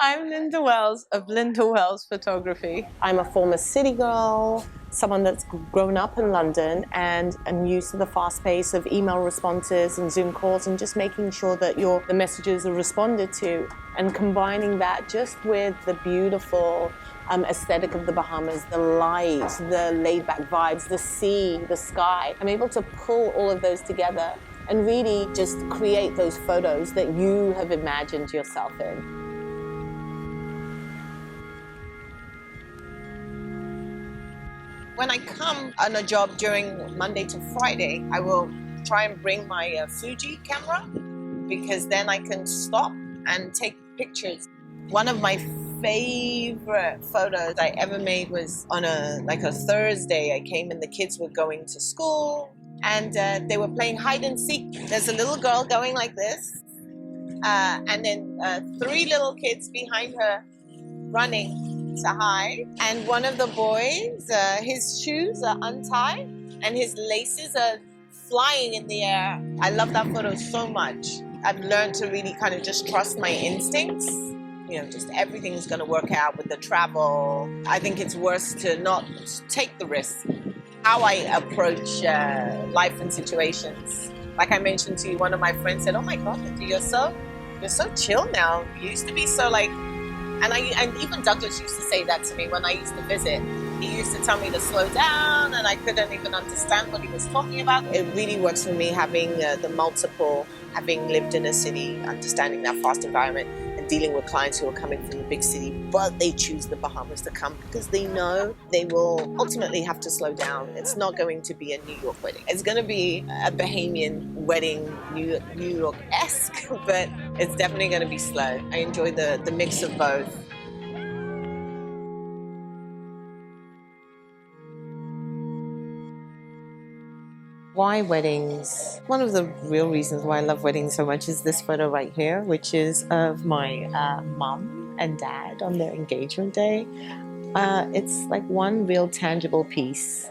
I'm Linda Wells of Linda Wells Photography. I'm a former city girl, someone that's grown up in London, and I'm used to the fast pace of email responses and Zoom calls and just making sure that the messages are responded to, and combining that just with the beautiful aesthetic of the Bahamas, the light, the laid-back vibes, the sea, the sky. I'm able to pull all of those together and really just create those photos that you have imagined yourself in. When I come on a job during Monday to Friday, I will try and bring my Fuji camera, because then I can stop and take pictures. One of my favorite photos I ever made was on a Thursday. I came and the kids were going to school and they were playing hide and seek. There's a little girl going like this, and then three little kids behind her running to hide, and one of the boys, his shoes are untied and his laces are flying in the air. I love that photo so much. I've learned to really kind of just trust my instincts. You know, just everything's going to work out with the travel. I think it's worse to not take the risk. How I approach life and situations. Like I mentioned to you, one of my friends said, "Oh my God, Linda, you're so chill now. You used to be so like..." And even Douglas used to say that to me when I used to visit. He used to tell me to slow down, and I couldn't even understand what he was talking about. It really works for me having having lived in a city, understanding that fast environment, and dealing with clients who are coming from the big city, but they choose the Bahamas to come because they know they will ultimately have to slow down. It's not going to be a New York wedding. It's going to be a Bahamian wedding, New York-esque, but it's definitely going to be slow. I enjoy the mix of both. Why weddings? One of the real reasons why I love weddings so much is this photo right here, which is of my mum and dad on their engagement day. It's like one real tangible piece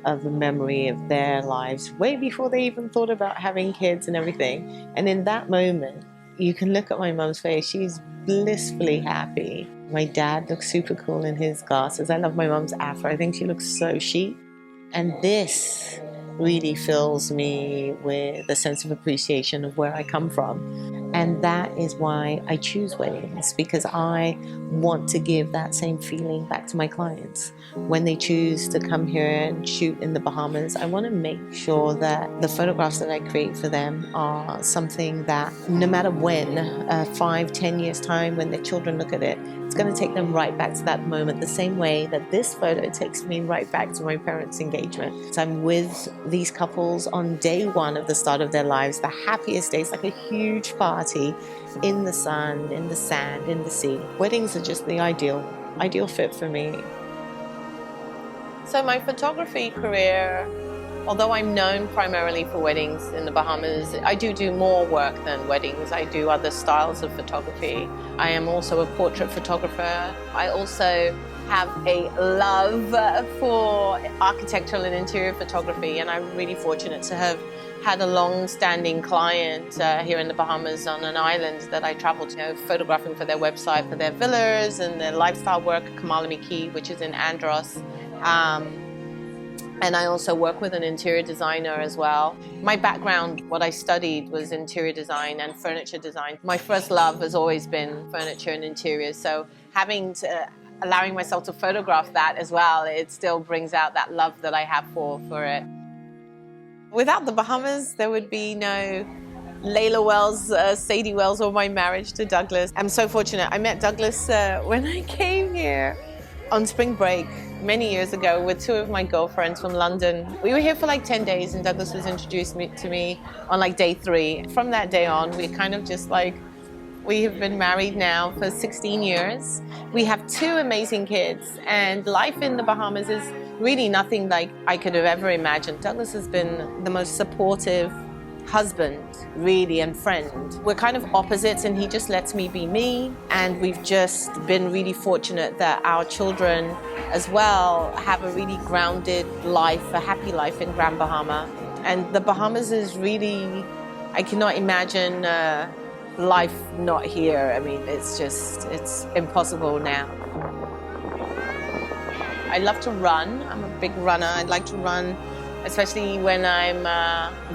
of the memory of their lives way before they even thought about having kids and everything. And in that moment, you can look at my mum's face. She's blissfully happy. My dad looks super cool in his glasses. I love my mum's afro. I think she looks so chic. And this really fills me with a sense of appreciation of where I come from. And that is why I choose weddings, because I want to give that same feeling back to my clients. When they choose to come here and shoot in the Bahamas, I want to make sure that the photographs that I create for them are something that no matter when, 5-10 years time, when their children look at it, it's going to take them right back to that moment, the same way that this photo takes me right back to my parents' engagement. So I'm with these couples on day one of the start of their lives, the happiest days, like a huge party in the sun, in the sand, in the sea. Weddings are just the ideal fit for me. So my photography career, although I'm known primarily for weddings in the Bahamas, I do more work than weddings. I do other styles of photography. I am also a portrait photographer. I also have a love for architectural and interior photography, and I'm really fortunate to have had a long-standing client here in the Bahamas on an island that I traveled to, photographing for their website, for their villas and their lifestyle work at Kamalami Key, which is in Andros. And I also work with an interior designer as well. My background, what I studied was interior design and furniture design. My first love has always been furniture and interiors, so allowing myself to photograph that as well, it still brings out that love that I have for it. Without the Bahamas, there would be no Layla Wells, Sadie Wells, or my marriage to Douglas. I'm so fortunate. I met Douglas when I came here on spring break many years ago with two of my girlfriends from London. We were here for like 10 days and Douglas was introduced to me on like day 3. From that day on, we kind of just we have been married now for 16 years. We have 2 amazing kids, and life in the Bahamas is really nothing like I could have ever imagined. Douglas has been the most supportive husband, really, and friend. We're kind of opposites, and he just lets me be me, and we've just been really fortunate that our children as well have a really grounded life, a happy life in Grand Bahama. And the Bahamas is really, I cannot imagine life not here. I mean, it's impossible now. I love to run. I'm a big runner. I like to run, especially when I'm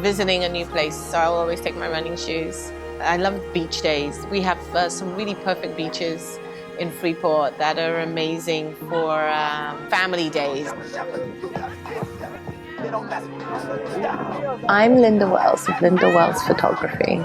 visiting a new place. So I'll always take my running shoes. I love beach days. We have some really perfect beaches in Freeport that are amazing for family days. I'm Linda Wells of Linda Wells Photography.